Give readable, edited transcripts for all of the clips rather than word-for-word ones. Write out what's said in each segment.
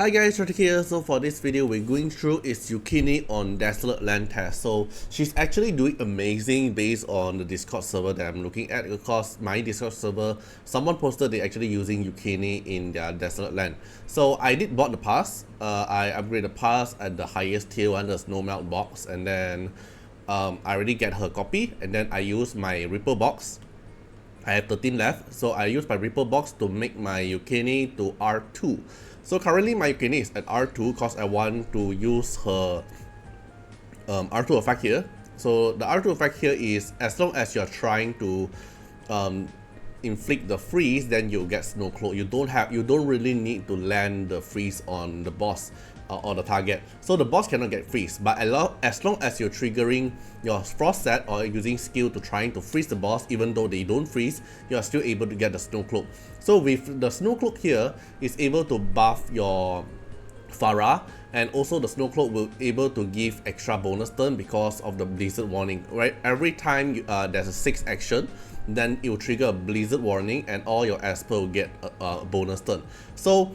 Hi guys, Artiar here. So for this video, we're going through is Yukine on Dislyte land test. So she's actually doing amazing based on the Discord server that I'm looking at, because my Discord server, someone posted they're actually using Yukine in their Dislyte land. So I did bought the pass. I upgraded the pass at the highest tier one, the snow melt box, and then I already get her copy, and then I use my Ripple box. I have 13 left, so I use my Ripple box to make my Yukine to R2. So currently my Yukine is at R2 because I want to use her R2 effect here. So the R2 effect here is as long as you're trying to inflict the freeze, then you'll get snow cloak. You don't really need to land the freeze on the boss or the target. So the boss cannot get freeze, but as long as you're triggering your frost set or using skill to trying to freeze the boss, even though they don't freeze, you are still able to get the snow cloak. So with the snow cloak here, is able to buff your Pharah, and also the snow cloak will able to give extra bonus turn because of the blizzard warning. Right, every time there's a 6 action, then it will trigger a blizzard warning, and all your Esper will get a bonus turn. So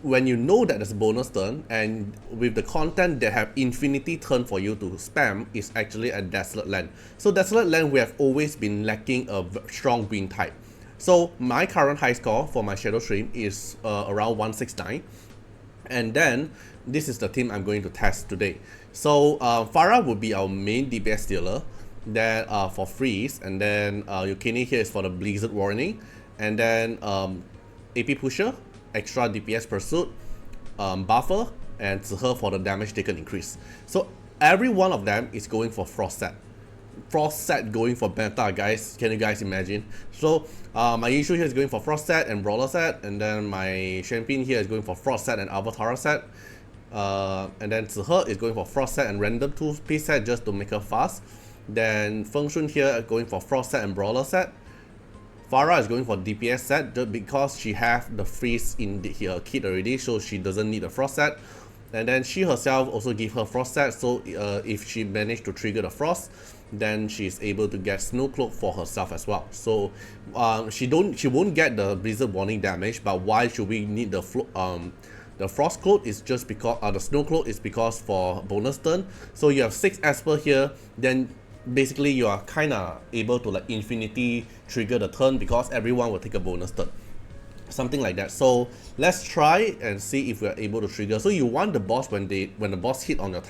when you know that there's a bonus turn, and with the content that have infinity turn for you to spam, is actually a Dislyte land. So Dislyte land, we have always been lacking a strong wind type. So my current high score for my shadow stream is around 169, and then this is the team I'm going to test today. So Pharah would be our main DPS dealer, then for freeze, and then Yukine here is for the blizzard warning, and then AP pusher, extra DPS pursuit, buffer, and Zihe for the damage taken increase. So every one of them is going for frost set. Frost set going for meta, guys. Can you guys imagine? So my issue here is going for frost set and brawler set, and then my champion here is going for frost set and avatar set, and then Zihe is going for frost set and random 2-piece set just to make her fast. Then Feng Shun here going for frost set and brawler set. Pharah is going for DPS set just because she have the freeze in her kit already, so she doesn't need a frost set. And then she herself also give her frost set, so if she managed to trigger the frost, then she's able to get snow cloak for herself as well. So she won't get the blizzard warning damage, but why should we need the frost cloak is just because the snow cloak is because for bonus turn. So you have 6 Esper here, then basically you are kind of able to like infinity trigger the turn because everyone will take a bonus turn, something like that. So let's try and see if we are able to trigger. So you want the boss, when the boss hit on your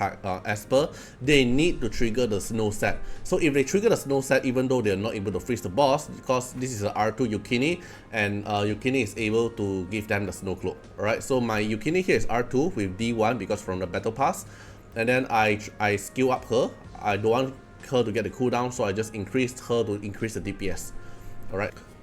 Esper, they need to trigger the snow set. So if they trigger the snow set, even though they are not able to freeze the boss, because this is an R2 Yukine, and Yukine is able to give them the snow cloak. Alright, so my Yukine here is R2 with D1 because from the battle pass, and then I skill up her. I don't want her to get the cooldown, so I just increased her to increase the DPS.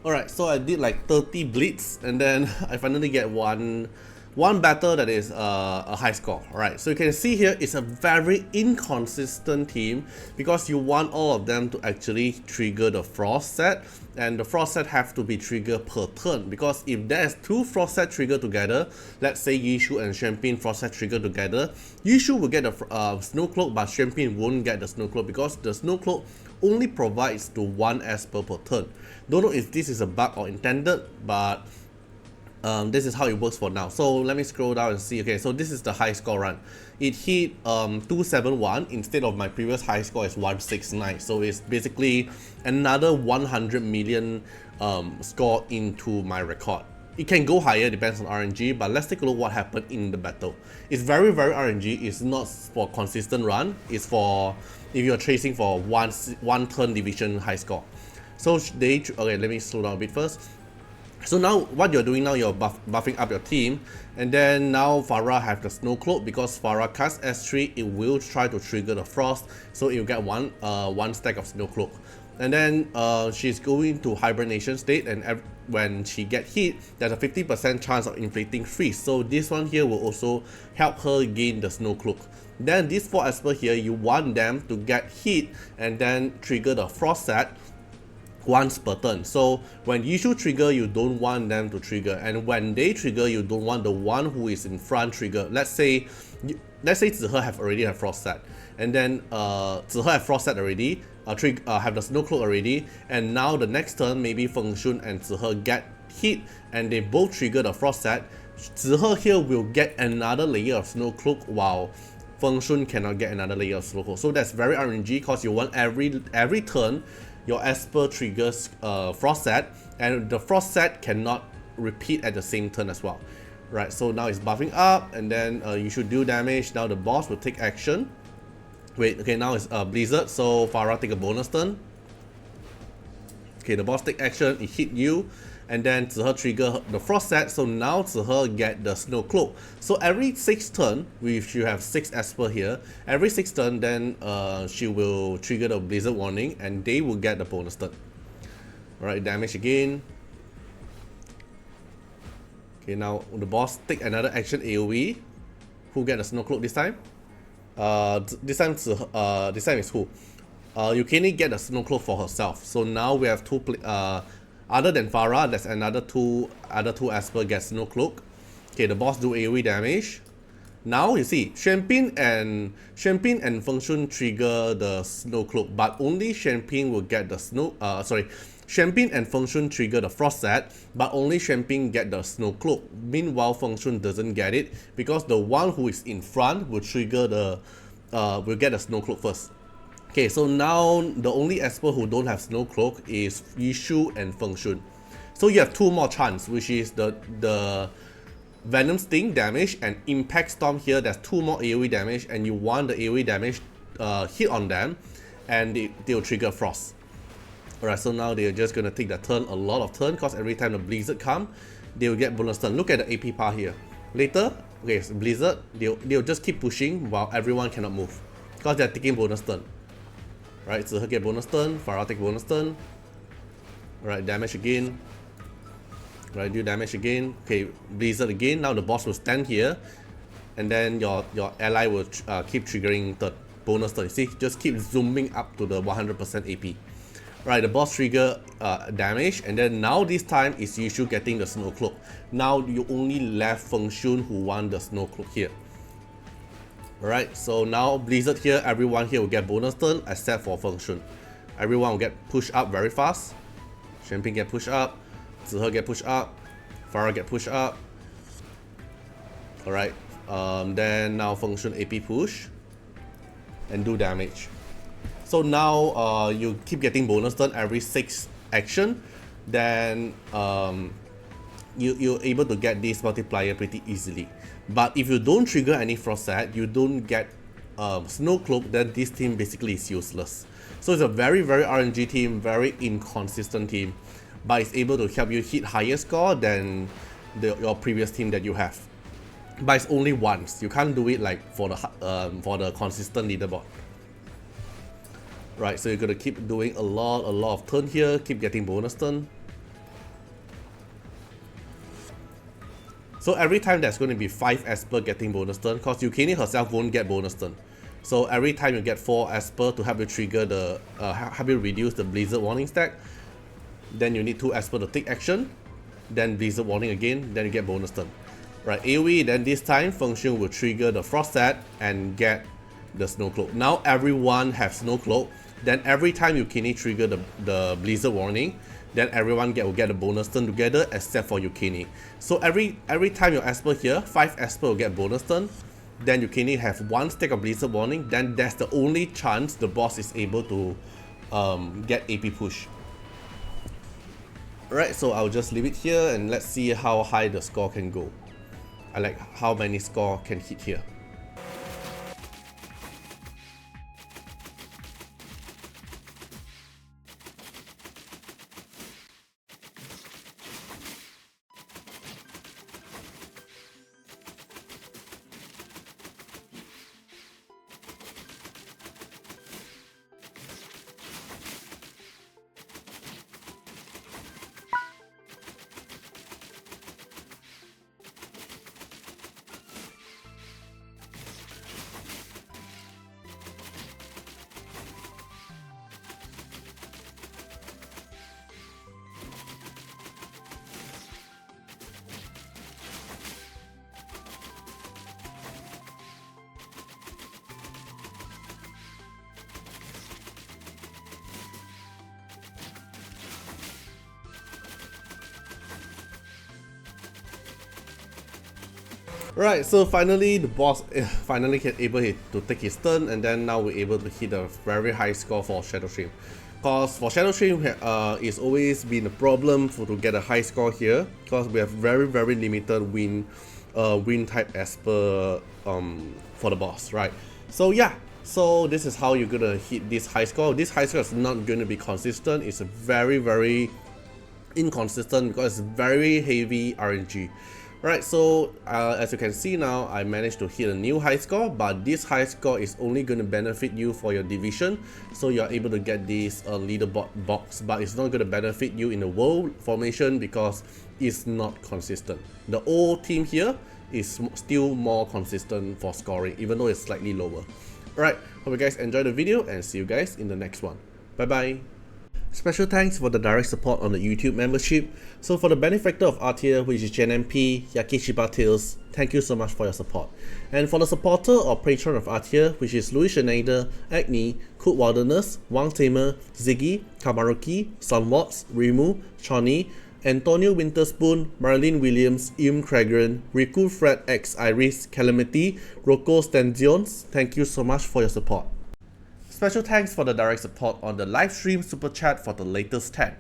Alright, so I did like 30 blitz, and then I finally get one battle that is a high score. Alright, so you can see here it's a very inconsistent team because you want all of them to actually trigger the frost set, and the frost set have to be triggered per turn, because if there's 2 frost set triggered together, let's say Yishu and Champion frost set triggered together, Yishu will get the snow cloak, but Champion won't get the snow cloak because the snow cloak only provides to 1 Esper per turn. Don't know if this is a bug or intended, but this is how it works for now. So let me scroll down and see. Okay, so this is the high score run. It hit 271 instead of my previous high score is 169. So it's basically another 100 million score into my record. It can go higher, depends on RNG, but let's take a look what happened in the battle. It's very RNG. It's not for consistent run. It's for if you're chasing for one turn division high score. So okay, let me slow down a bit first. So now what you're doing now, you're buffing up your team, and then now Pharah have the snow cloak because Pharah casts S3, it will try to trigger the frost, so you'll get one stack of snow cloak. And then she's going to hibernation state, and when she get hit, there's a 50% chance of inflicting freeze. So this one here will also help her gain the snow cloak. Then these 4 Esper here, you want them to get hit and then trigger the frost set once per turn. So when Yishu trigger, you don't want them to trigger, and when they trigger, you don't want the one who is in front trigger. Let's say Zihe already have frost set, and then Zihe have frost set already, have the snow cloak already, and now the next turn maybe Feng Shun and Zihe get hit and they both trigger the frost set. Zihe here will get another layer of Snow Cloak while Feng Shun cannot get another layer of Snow Cloak. So that's very RNG because you want every turn your Esper triggers Frost Set, and the Frost Set cannot repeat at the same turn as well. Right, so now it's buffing up, and then you should do damage. Now the boss will take action. Wait, okay, now it's Blizzard, so Farah take a bonus turn. Okay, the boss take action, it hit you, and then Zihe trigger the Frost Set, so now Zihe get the Snow Cloak. So every 6 turn, if you have 6 Esper here, every 6 turn, then she will trigger the Blizzard warning, and they will get the bonus turn. Alright, damage again. Okay, now the boss take another action AoE. Who get the Snow Cloak this time? This time is who? Yukine get the Snow Cloak for herself. So now we have two. Other than Farah, there's other two Esper get Snow Cloak. Okay, the boss do AoE damage. Now you see, Champagne and Feng Shun trigger the Snow Cloak, but only Champagne will get the Champagne and Feng Shun trigger the Frost Set, but only Champagne get the Snow Cloak. Meanwhile, Feng Shun doesn't get it because the one who is in front will trigger the will get the Snow Cloak first. Okay, so now the only Esper who don't have Snow Cloak is Yishu and Feng Shun. So you have 2 more chance, which is the Venom Sting damage and Impact Storm here. There's 2 more AoE damage, and you want the AoE damage hit on them, and they'll trigger Frost. Alright, so now they're just gonna take the turn, a lot of turn, because every time the Blizzard come, they will get bonus turn. Look at the AP par here. Later, okay, so Blizzard, they'll just keep pushing while everyone cannot move, because they're taking bonus turn. Right, so Zihe get bonus turn, Farah take bonus turn. Alright, damage again. Right, do damage again. Okay, Blizzard again. Now the boss will stand here, and then your ally will keep triggering the bonus turn. You see, just keep zooming up to the 100% AP. Right, the boss trigger damage, and then now this time is Yishu getting the Snow Cloak. Now you only left Feng Shun who won the Snow Cloak here. Alright, so now Blizzard here, everyone here will get bonus turn except for Feng Shun. Everyone will get pushed up very fast. Champagne get pushed up, Zihe get pushed up, Farah get pushed up. Alright, then now Feng Shun AP push and do damage. So now you keep getting bonus turn every 6 action, then you're able to get this multiplier pretty easily. But if you don't trigger any Frost Set, you don't get Snow Cloak, then this team basically is useless. So it's a very RNG team, very inconsistent team, but it's able to help you hit higher score than your previous team that you have. But it's only once. You can't do it like for the consistent leaderboard. Right, so you're gonna keep doing a lot of turn here, keep getting bonus turn. So every time there's going to be 5 Esper getting bonus turn, because Yukine herself won't get bonus turn. So every time you get 4 Esper to help you trigger the help you reduce the Blizzard warning stack, then you need 2 Esper to take action, then Blizzard warning again, then you get bonus turn. Right, AoE, then this time Feng Shun will trigger the Frost Set and get the Snow Cloak. Now everyone have Snow Cloak, then every time Yukine trigger the Blizzard warning, then everyone will get a bonus turn together except for Yukine. So every time your Esper here, 5 Esper will get bonus turn, then Yukine have 1 stack of Blizzard warning, then that's the only chance the boss is able to get AP push. Alright, so I'll just leave it here and let's see how high the score can go. I like how many score can hit here. Right, so finally the boss finally able to take his turn, and then now we're able to hit a very high score for Shadow Stream. Cause for Shadow Stream, it's always been a problem to get a high score here, because we have very limited wind type as per for the boss, right? So yeah, so this is how you're gonna hit this high score. This high score is not gonna be consistent. It's a very inconsistent because it's very heavy RNG. Right, so as you can see now, I managed to hit a new high score, but this high score is only going to benefit you for your division, so you're able to get this leaderboard box, but it's not going to benefit you in the world formation because it's not consistent. The old team here is still more consistent for scoring, even though it's slightly lower. Alright, hope you guys enjoyed the video and see you guys in the next one. Bye bye. Special thanks for the direct support on the YouTube membership. So for the benefactor of Artiar, which is JNMP, Yakishiba Tales, thank you so much for your support. And for the supporter or patron of Artiar, which is Louis Schneider, Agni, Coot Wilderness, Wang Tamer, Ziggy, Kamaruki, Sunwatts, Rimu, Chani, Antonio Winterspoon, Marlene Williams, Im Cragran, Riku Fred X Iris, Calamity, Rocco Stanzions, thank you so much for your support. Special thanks for the direct support on the live stream super chat for the latest tag.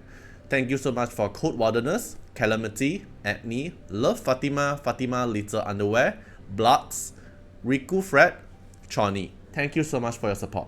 Thank you so much for Code Wilderness, Calamity, Agni, Love Fatima, Fatima Little Underwear, Bloods, Riku Fred, Chani. Thank you so much for your support.